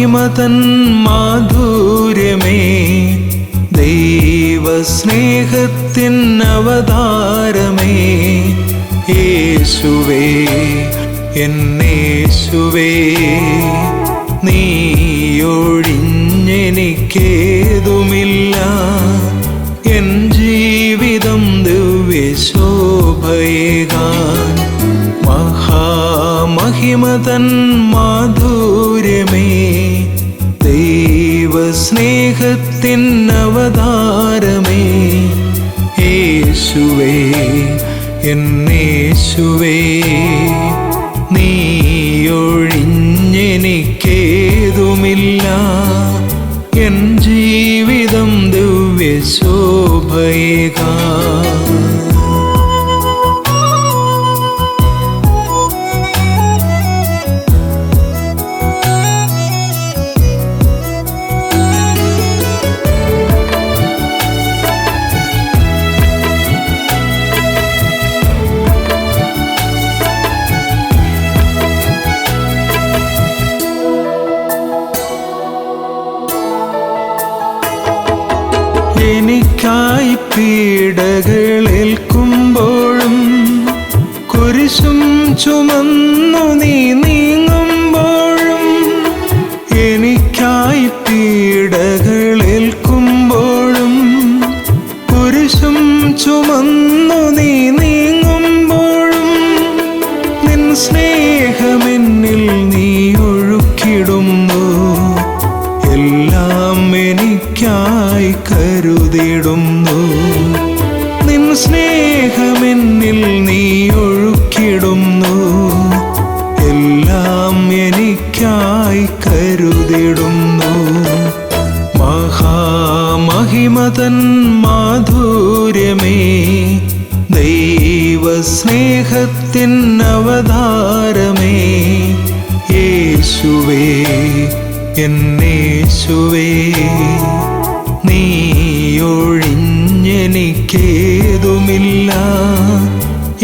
മഹിമതൻ മാധുര്യമേ, ദൈവസ്നേഹത്തിൻ അവതാരമേ, യേശുവേ എന്നേശുവേ, നീയൊഴിഞ്ഞെനിക്കേതുമില്ല. എൻ ജീവിതം ദിവ്യശോഭയേകാൻ മഹാമഹിമതൻ മാധുര്യമേ, ദൈവസ്നേഹത്തിൻ അവതാരമേ, യേശുവേ എന്നേശുവേ, നീയൊഴിഞ്ഞെനിക്കേതുമില്ല. എൻ ജീവിതം ദിവ്യശോഭയേകാൻ എനിക്കായി പീഡകളേൽക്കുമ്പോഴും കുരിശും ചുമന്നു നീ നീങ്ങുമ്പോഴും, എനിക്കായി പീഡകളേൽക്കുമ്പോഴും കുരിശും ചുമന്നു നീ നീങ്ങുമ്പോഴും, നിൻ സ്നേഹമെന്നിൽ നീ ഒഴുക്കിടുന്നു. എല്ലാം എനിക്കായി കരുതിടുന്നു. നിൻ സ്നേഹമെന്നിൽ നീ ഒഴുക്കിടുന്നു. എല്ലാം എനിക്കായി കരുതിടുന്നു. മഹാമഹിമതൻ മാധുര്യമേ, ദൈവസ്നേഹത്തിൻ അവതാരമേ, യേശുവേ എന്നേശുവേ, നീയൊഴിഞ്ഞെനിക്കേതുമില്ല.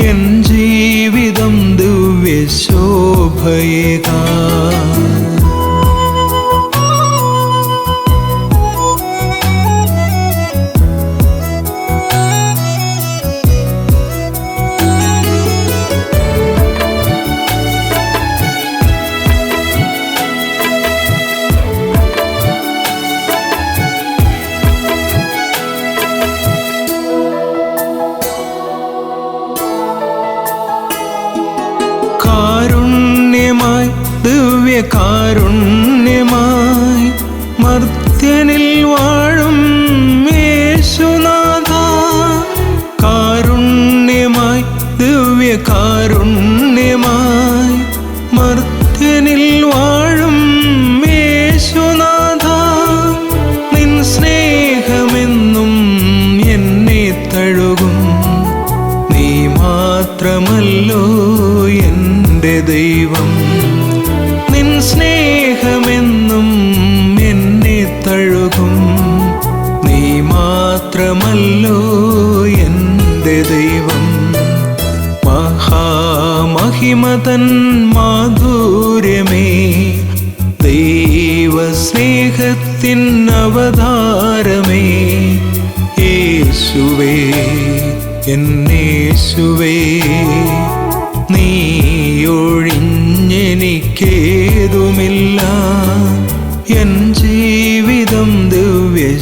എൻ ജീവിതം ദിവ്യശോഭയേകാൻ കാരുണ്യമായി ദിവ്യകാരുണ്യമായി മർത്യനിൽ വാഴും യേശുനാഥ, കാരുണ്യമായി ദിവ്യകാരുണ്യമായി മർത്യനിൽ വാഴും യേശുനാഥ, നിൻ സ്നേഹമെന്നും എന്നെ തഴുകും. നീ മാത്രമല്ലോ എൻ്റെ ദൈവം, നിൻ സ്നേഹമെന്നും എന്നെ തഴുകും. നീ മാത്രമല്ലോ എൻ്റെ ദൈവം. മഹാമഹിമതൻ മാധുര്യമേ, ദൈവസ്നേഹത്തിൻ അവതാരമേ, യേശുവേ എന്നേശുവേ, നീയൊഴിഞ്ഞെനിക്കേതുമില്ല. എൻ ജീവിതം ദിവ്യശോഭയേകാൻ